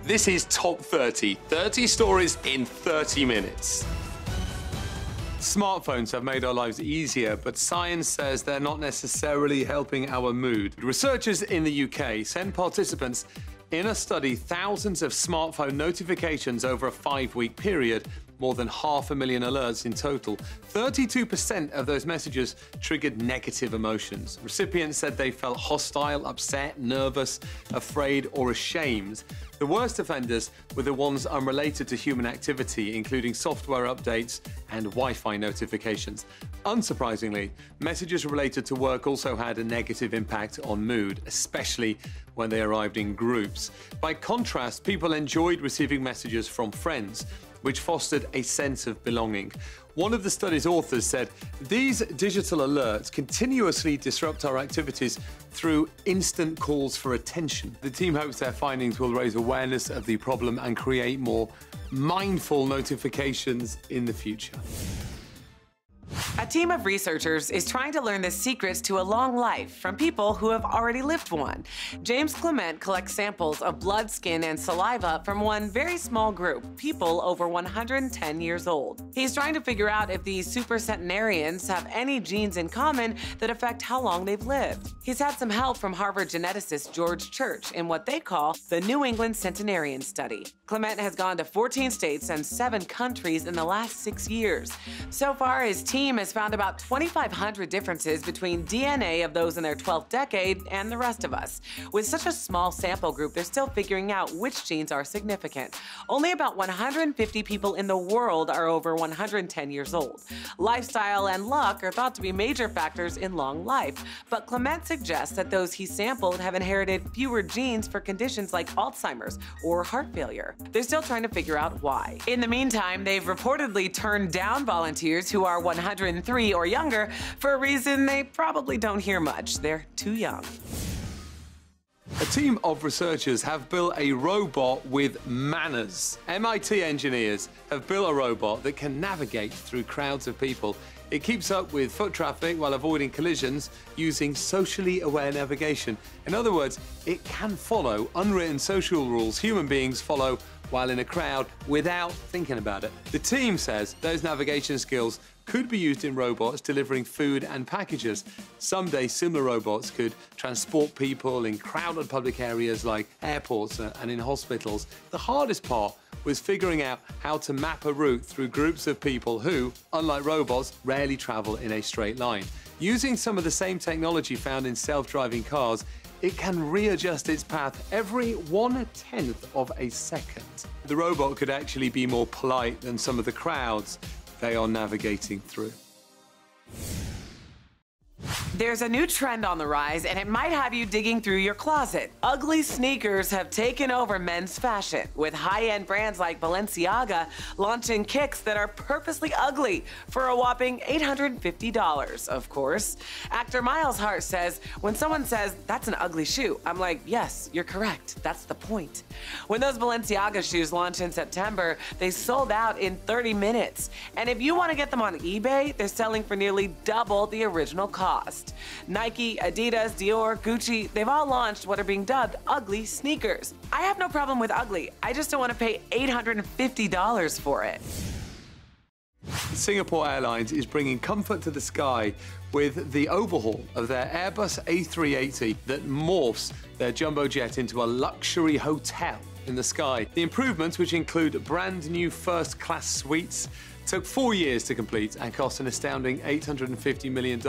This is Top 30, 30 stories in 30 minutes. Smartphones have made our lives easier, but science says they're not necessarily helping our mood. Researchers in the UK sent participants in a study thousands of smartphone notifications over a 5-week period, more than 500,000 alerts in total. 32% of those messages triggered negative emotions. Recipients said they felt hostile, upset, nervous, afraid, or ashamed. The worst offenders were the ones unrelated to human activity, including software updates and Wi-Fi notifications. Unsurprisingly, messages related to work also had a negative impact on mood, especially when they arrived in groups. By contrast, people enjoyed receiving messages from friends, which fostered a sense of belonging. One of the study's authors said, "These digital alerts continuously disrupt our activities through instant calls for attention." The team hopes their findings will raise awareness of the problem and create more mindful notifications in the future. A team of researchers is trying to learn the secrets to a long life from people who have already lived one. James Clement collects samples of blood, skin, and saliva from one very small group, people over 110 years old. He's trying to figure out if these supercentenarians have any genes in common that affect how long they've lived. He's had some help from Harvard geneticist George Church in what they call the New England Centenarian Study. Clement has gone to 14 states and 7 countries in the last 6 years. So far, his team has found about 2,500 differences between DNA of those in their 12th decade and the rest of us. With such a small sample group, they're still figuring out which genes are significant. Only about 150 people in the world are over 110 years old. Lifestyle and luck are thought to be major factors in long life, but Clement suggests that those he sampled have inherited fewer genes for conditions like Alzheimer's or heart failure. They're still trying to figure out why. In the meantime, they've reportedly turned down volunteers who are 103 or younger for a reason they probably don't hear much. They're too young. A team of researchers have built a robot with manners. MIT engineers have built a robot that can navigate through crowds of people. It keeps up with foot traffic while avoiding collisions using socially aware navigation. In other words, it can follow unwritten social rules human beings follow while in a crowd without thinking about it. The team says those navigation skills could be used in robots delivering food and packages. Someday, similar robots could transport people in crowded public areas like airports and in hospitals. The hardest part was figuring out how to map a route through groups of people who, unlike robots, rarely travel in a straight line. Using some of the same technology found in self-driving cars, it can readjust its path every 1/10 of a second. The robot could actually be more polite than some of the crowds they are navigating through. There's a new trend on the rise, and it might have you digging through your closet. Ugly sneakers have taken over men's fashion, with high-end brands like Balenciaga launching kicks that are purposely ugly for a whopping $850, of course. Actor Miles Hart says, "When someone says, 'That's an ugly shoe,' I'm like, yes, you're correct. That's the point." When those Balenciaga shoes launched in September, they sold out in 30 minutes. And if you want to get them on eBay, they're selling for nearly double the original cost. Nike, Adidas, Dior, Gucci, they've all launched what are being dubbed ugly sneakers. I have no problem with ugly. I just don't want to pay $850 for it. Singapore Airlines is bringing comfort to the sky with the overhaul of their Airbus A380 that morphs their jumbo jet into a luxury hotel in the sky. The improvements, which include brand new first-class suites, took 4 years to complete and cost an astounding $850 million.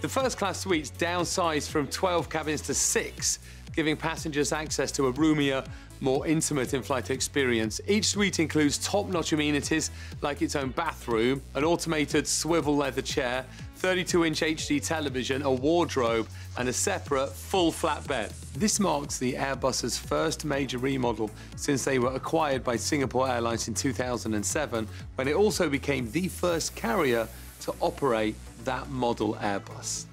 The first-class suites downsized from 12 cabins to 6, giving passengers access to a roomier, more intimate in-flight experience. Each suite includes top-notch amenities like its own bathroom, an automated swivel leather chair, 32-inch HD television, a wardrobe, and a separate full flat bed. This marks the Airbus's first major remodel since they were acquired by Singapore Airlines in 2007, when it also became the first carrier to operate that model Airbus.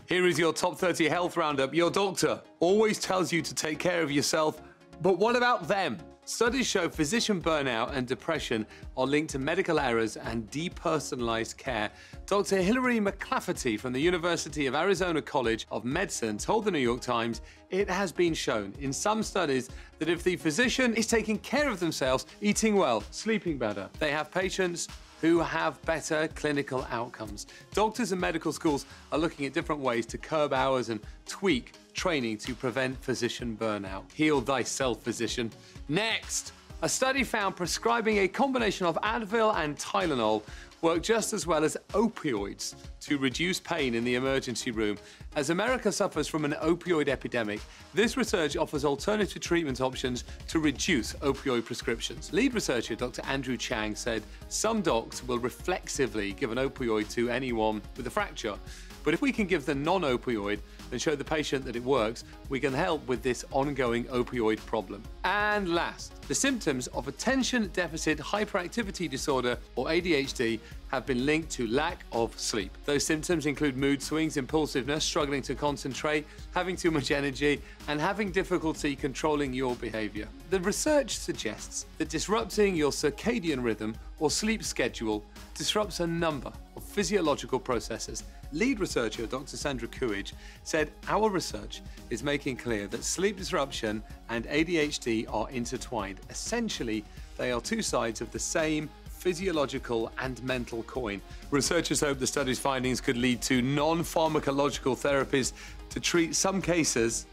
Here is your top 30 health roundup. Your doctor always tells you to take care of yourself, but what about them? Studies show physician burnout and depression are linked to medical errors and depersonalized care. Dr. Hilary McClafferty from the University of Arizona College of Medicine told the New York Times it has been shown in some studies that if the physician is taking care of themselves, eating well, sleeping better, they have patients who have better clinical outcomes. Doctors and medical schools are looking at different ways to curb hours and tweak training to prevent physician burnout. Heal thyself, physician. Next, a study found prescribing a combination of Advil and Tylenol work just as well as opioids to reduce pain in the emergency room. As America suffers from an opioid epidemic, this research offers alternative treatment options to reduce opioid prescriptions. Lead researcher Dr. Andrew Chang said some docs will reflexively give an opioid to anyone with a fracture. But if we can give the non-opioid and show the patient that it works, we can help with this ongoing opioid problem. And last, the symptoms of attention deficit hyperactivity disorder, or ADHD, have been linked to lack of sleep. Those symptoms include mood swings, impulsiveness, struggling to concentrate, having too much energy, and having difficulty controlling your behavior. The research suggests that disrupting your circadian rhythm or sleep schedule disrupts a number of physiological processes. Lead researcher Dr. Sandra Coolidge said, "Our research is making clear that sleep disruption and ADHD are intertwined. Essentially, they are two sides of the same physiological and mental coin." Researchers hope the study's findings could lead to non-pharmacological therapies to treat some cases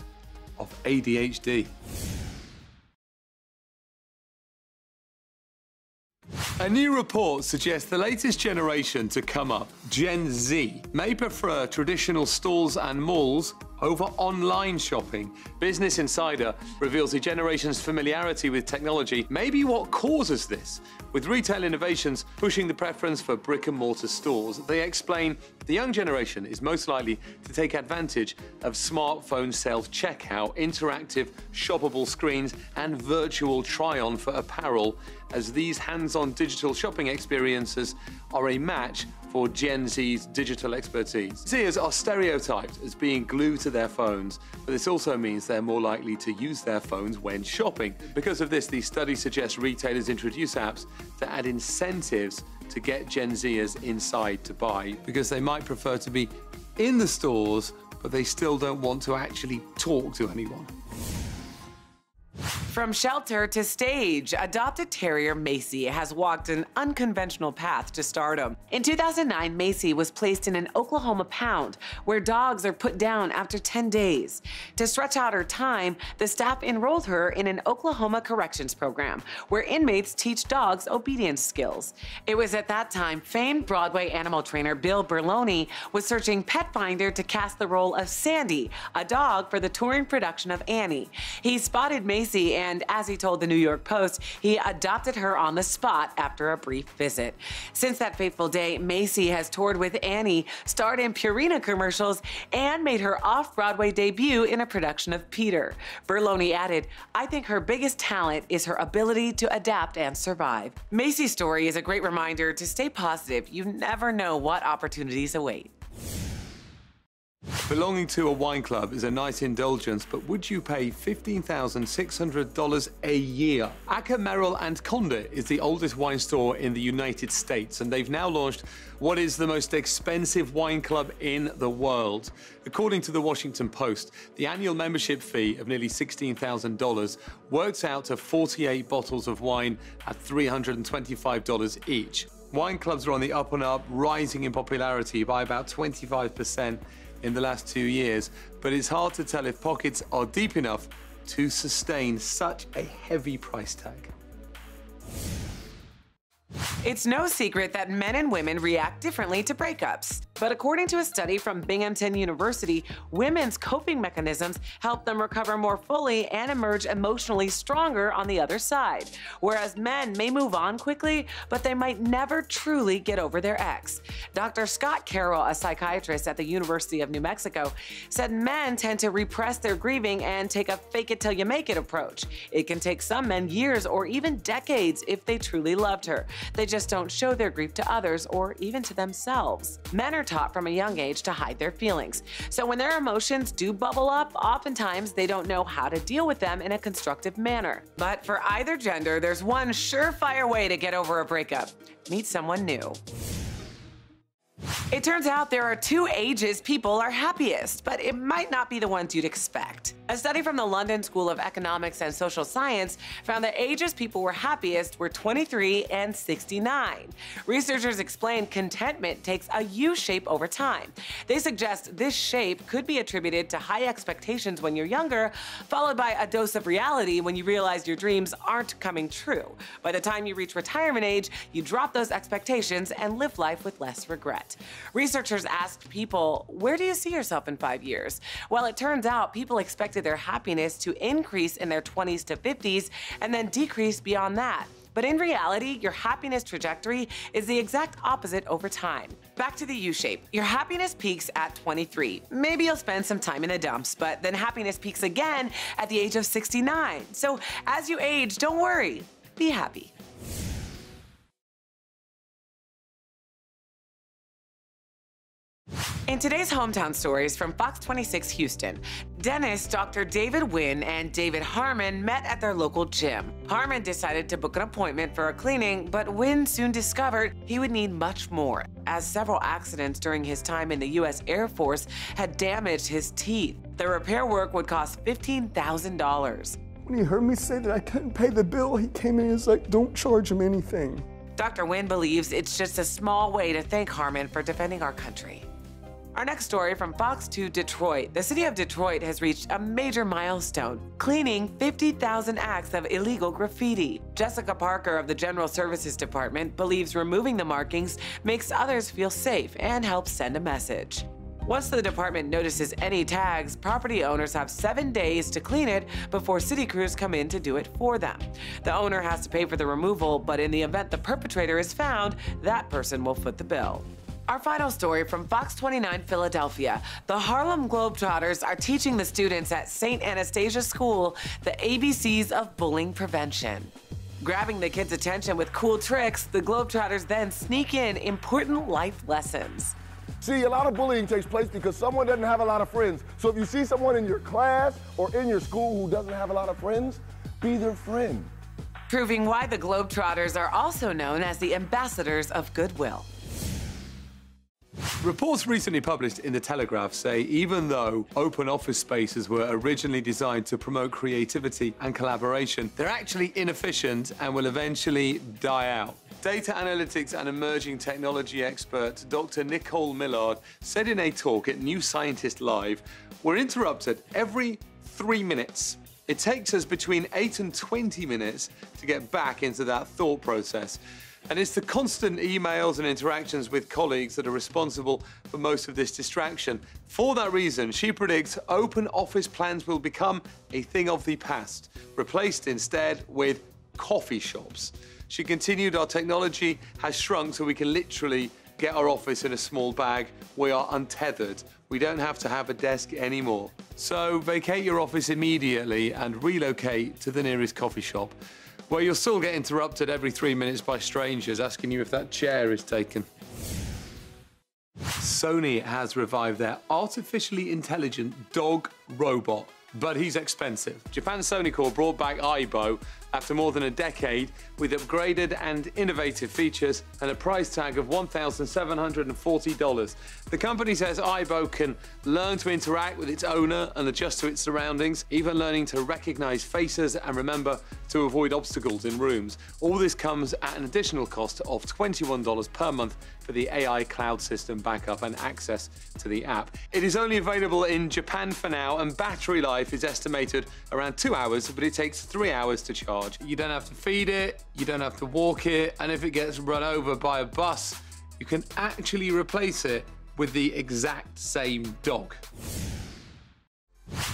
of ADHD. A new report suggests the latest generation to come up, Gen Z, may prefer traditional stores and malls over online shopping. Business Insider reveals the generation's familiarity with technology may be what causes this, with retail innovations pushing the preference for brick-and-mortar stores. They explain the young generation is most likely to take advantage of smartphone self-checkout, interactive shoppable screens, and virtual try-on for apparel, as these hands-on digital shopping experiences are a match for Gen Z's digital expertise. Zers are stereotyped as being glued to their phones, but this also means they're more likely to use their phones when shopping. Because of this, the study suggests retailers introduce apps to add incentives to get Gen Zers inside to buy, because they might prefer to be in the stores, but they still don't want to actually talk to anyone. From shelter to stage, adopted terrier Macy has walked an unconventional path to stardom. In 2009, Macy was placed in an Oklahoma pound where dogs are put down after 10 days. To stretch out her time, the staff enrolled her in an Oklahoma corrections program where inmates teach dogs obedience skills. It was at that time famed Broadway animal trainer Bill Berloni was searching Pet Finder to cast the role of Sandy, a dog for the touring production of Annie. He spotted Macy and, as he told the New York Post, he adopted her on the spot after a brief visit. Since that fateful day, Macy has toured with Annie, starred in Purina commercials, and made her off-Broadway debut in a production of Peter. Berloni added, "I think her biggest talent is her ability to adapt and survive." Macy's story is a great reminder to stay positive. You never know what opportunities await. Belonging to a wine club is a nice indulgence, but would you pay $15,600 a year? Acker, Merrill & Condit is the oldest wine store in the United States, and they've now launched what is the most expensive wine club in the world. According to the Washington Post, the annual membership fee of nearly $16,000 works out to 48 bottles of wine at $325 each. Wine clubs are on the up and up, rising in popularity by about 25% in the last 2 years, but it's hard to tell if pockets are deep enough to sustain such a heavy price tag. It's no secret that men and women react differently to breakups. But according to a study from Binghamton University, women's coping mechanisms help them recover more fully and emerge emotionally stronger on the other side. Whereas men may move on quickly, but they might never truly get over their ex. Dr. Scott Carroll, a psychiatrist at the University of New Mexico, said men tend to repress their grieving and take a fake-it-till-you-make-it approach. It can take some men years or even decades if they truly loved her. They just don't show their grief to others or even to themselves. Men are are taught from a young age to hide their feelings. So when their emotions do bubble up, oftentimes they don't know how to deal with them in a constructive manner. But for either gender, there's one surefire way to get over a breakup: meet someone new. It turns out there are two ages people are happiest, but it might not be the ones you'd expect. A study from the London School of Economics and Social Science found the ages people were happiest were 23 and 69. Researchers explain contentment takes a U shape over time. They suggest this shape could be attributed to high expectations when you're younger, followed by a dose of reality when you realize your dreams aren't coming true. By the time you reach retirement age, you drop those expectations and live life with less regret. Researchers asked people, where do you see yourself in 5 years? Well, it turns out people expected their happiness to increase in their 20s to 50s and then decrease beyond that. But in reality, your happiness trajectory is the exact opposite over time. Back to the U-shape. Your happiness peaks at 23. Maybe you'll spend some time in the dumps, but then happiness peaks again at the age of 69. So as you age, don't worry, be happy. In today's Hometown Stories from Fox 26 Houston, dentist Dr. David Wynn and David Harmon met at their local gym. Harmon decided to book an appointment for a cleaning, but Wynn soon discovered he would need much more, as several accidents during his time in the U.S. Air Force had damaged his teeth. The repair work would cost $15,000. When he heard me say that I couldn't pay the bill, he came in and was like, don't charge him anything. Dr. Wynn believes it's just a small way to thank Harmon for defending our country. Our next story from Fox 2 Detroit. The city of Detroit has reached a major milestone, cleaning 50,000 acts of illegal graffiti. Jessica Parker of the General Services Department believes removing the markings makes others feel safe and helps send a message. Once the department notices any tags, property owners have 7 days to clean it before city crews come in to do it for them. The owner has to pay for the removal, but in the event the perpetrator is found, that person will foot the bill. Our final story from Fox 29 Philadelphia. The Harlem Globetrotters are teaching the students at St. Anastasia School the ABCs of bullying prevention. Grabbing the kids' attention with cool tricks, the Globetrotters then sneak in important life lessons. See, a lot of bullying takes place because someone doesn't have a lot of friends. So if you see someone in your class or in your school who doesn't have a lot of friends, be their friend. Proving why the Globetrotters are also known as the ambassadors of goodwill. Reports recently published in The Telegraph say even though open office spaces were originally designed to promote creativity and collaboration, they're actually inefficient and will eventually die out. Data analytics and emerging technology expert Dr. Nicole Millard said in a talk at New Scientist Live, "We're interrupted every 3 minutes. It takes us between 8 and 20 minutes to get back into that thought process. And it's the constant emails and interactions with colleagues that are responsible for most of this distraction. For that reason, she predicts open office plans will become a thing of the past, replaced instead with coffee shops." She continued, "Our technology has shrunk so we can literally get our office in a small bag. We are untethered. We don't have to have a desk anymore. So vacate your office immediately and relocate to the nearest coffee shop, where you'll still get interrupted every 3 minutes by strangers asking you if that chair is taken." Sony has revived their artificially intelligent dog robot, but he's expensive. Japan's Sony Corp brought back Aibo after more than a decade with upgraded and innovative features and a price tag of $1,740. The company says Aibo can learn to interact with its owner and adjust to its surroundings, even learning to recognize faces and remember to avoid obstacles in rooms. All this comes at an additional cost of $21 per month for the AI cloud system backup and access to the app. It is only available in Japan for now, and battery life is estimated around 2 hours, but it takes 3 hours to charge. You don't have to feed it, you don't have to walk it, and if it gets run over by a bus, you can actually replace it with the exact same dog.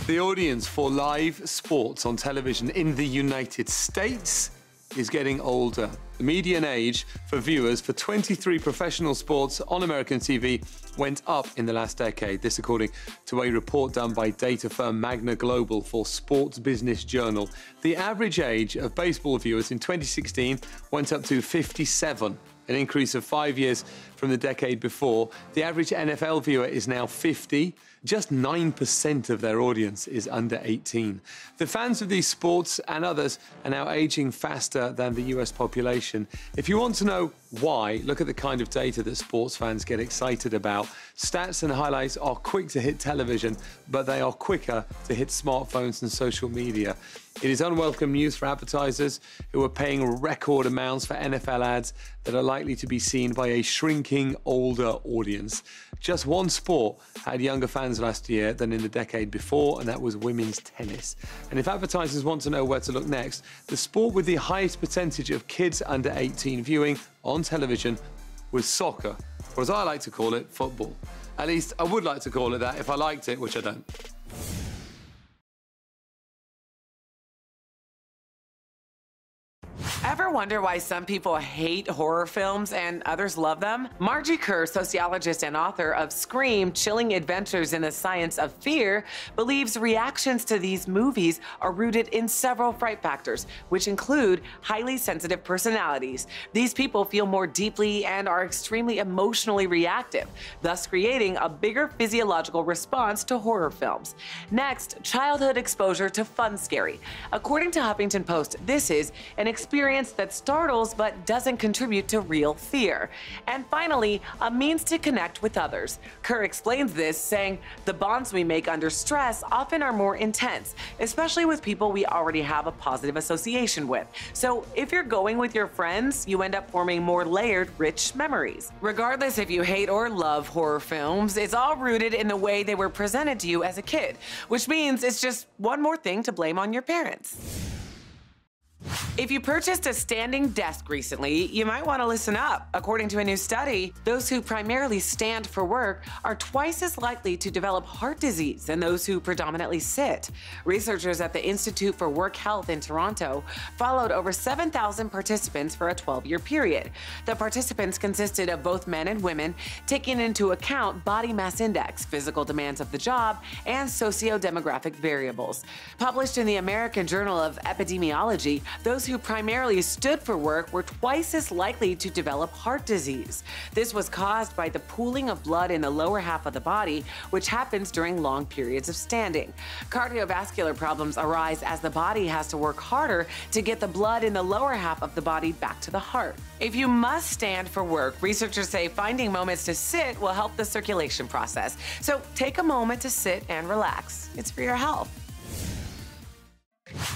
The audience for live sports on television in the United States is getting older. The median age for viewers for 23 professional sports on American TV went up in the last decade. This according to a report done by data firm Magna Global for Sports Business Journal. The average age of baseball viewers in 2016 went up to 57. an increase of 5 years from the decade before. The average NFL viewer is now 50. Just 9% of their audience is under 18. The fans of these sports and others are now aging faster than the US population. If you want to know why, look at the kind of data that sports fans get excited about. Stats and highlights are quick to hit television, but they are quicker to hit smartphones and social media. It is unwelcome news for advertisers who are paying record amounts for NFL ads that are likely to be seen by a shrinking older audience. Just one sport had younger fans last year than in the decade before, and that was women's tennis. And if advertisers want to know where to look next, the sport with the highest percentage of kids under 18 viewing on television was soccer, or as I like to call it, football. At least I would like to call it that if I liked it, which I don't. Ever wonder why some people hate horror films and others love them? Margie Kerr, sociologist and author of Scream: Chilling Adventures in the Science of Fear, believes reactions to these movies are rooted in several fright factors, which include highly sensitive personalities. These people feel more deeply and are extremely emotionally reactive, thus creating a bigger physiological response to horror films. Next, childhood exposure to fun scary. According to Huffington Post, this is an experience that startles but doesn't contribute to real fear. And finally, a means to connect with others. Kerr explains this, saying, the bonds we make under stress often are more intense, especially with people we already have a positive association with. So if you're going with your friends, you end up forming more layered, rich memories. Regardless if you hate or love horror films, it's all rooted in the way they were presented to you as a kid, which means it's just one more thing to blame on your parents. If you purchased a standing desk recently, you might want to listen up. According to a new study, those who primarily stand for work are twice as likely to develop heart disease than those who predominantly sit. Researchers at the Institute for Work Health in Toronto followed over 7,000 participants for a 12-year period. The participants consisted of both men and women, taking into account body mass index, physical demands of the job, and socio-demographic variables. Published in the American Journal of Epidemiology, those who primarily stood for work were twice as likely to develop heart disease. This was caused by the pooling of blood in the lower half of the body, which happens during long periods of standing. Cardiovascular problems arise as the body has to work harder to get the blood in the lower half of the body back to the heart. If you must stand for work, researchers say finding moments to sit will help the circulation process. So take a moment to sit and relax. It's for your health.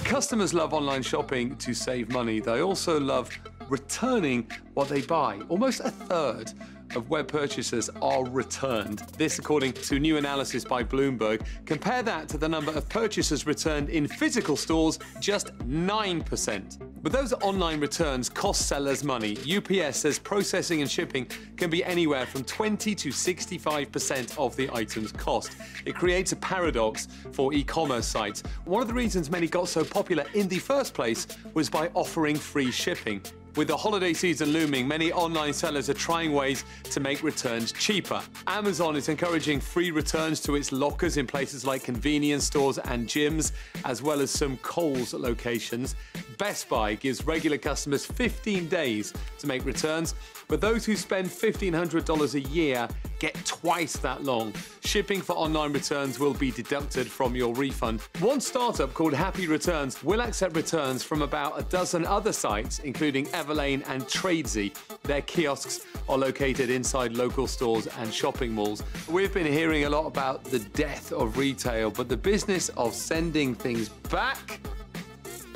Customers love online shopping to save money. They also love returning what they buy. Almost a third of web purchases are returned. This, according to new analysis by Bloomberg. Compare that to the number of purchases returned in physical stores, just 9%. But those online returns cost sellers money. UPS says processing and shipping can be anywhere from 20 to 65% of the item's cost. It creates a paradox for e-commerce sites. One of the reasons many got so popular in the first place was by offering free shipping. With the holiday season looming, many online sellers are trying ways to make returns cheaper. Amazon is encouraging free returns to its lockers in places like convenience stores and gyms, as well as some Kohl's locations. Best Buy gives regular customers 15 days to make returns, but those who spend $1,500 a year get twice that long. Shipping for online returns will be deducted from your refund. One startup called Happy Returns will accept returns from about a dozen other sites, including Everlane and Tradesy. Their kiosks are located inside local stores and shopping malls. We've been hearing a lot about the death of retail, but the business of sending things back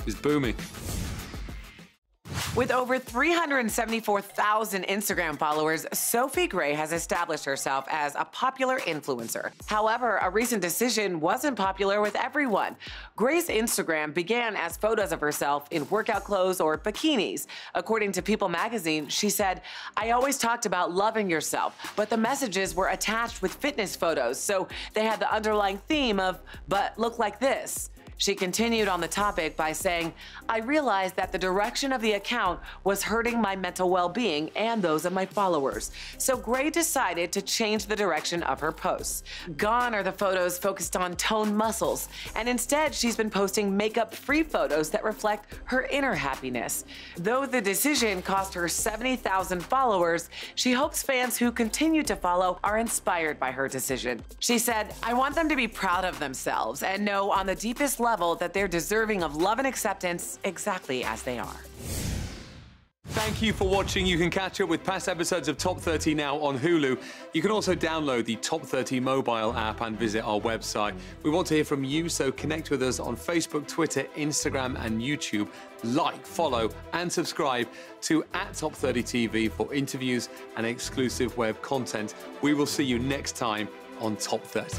is booming. With over 374,000 Instagram followers, Sophie Gray has established herself as a popular influencer. However, a recent decision wasn't popular with everyone. Gray's Instagram began as photos of herself in workout clothes or bikinis. According to People magazine, she said, "I always talked about loving yourself, but the messages were attached with fitness photos, so they had the underlying theme of, but look like this." She continued on the topic by saying, "I realized that the direction of the account was hurting my mental well-being and those of my followers. So Gray decided to change the direction of her posts. Gone are the photos focused on toned muscles, and instead she's been posting makeup-free photos that reflect her inner happiness. Though the decision cost her 70,000 followers, she hopes fans who continue to follow are inspired by her decision. She said, "I want them to be proud of themselves and know on the deepest level that they're deserving of love and acceptance exactly as they are." Thank you for watching. You can catch up with past episodes of Top 30 now on Hulu. You can also download the Top 30 mobile app and visit our website. We want to hear from you, so connect with us on Facebook, Twitter, Instagram, and YouTube. Like, follow, and subscribe to @Top30TV for interviews and exclusive web content. We will see you next time on Top 30.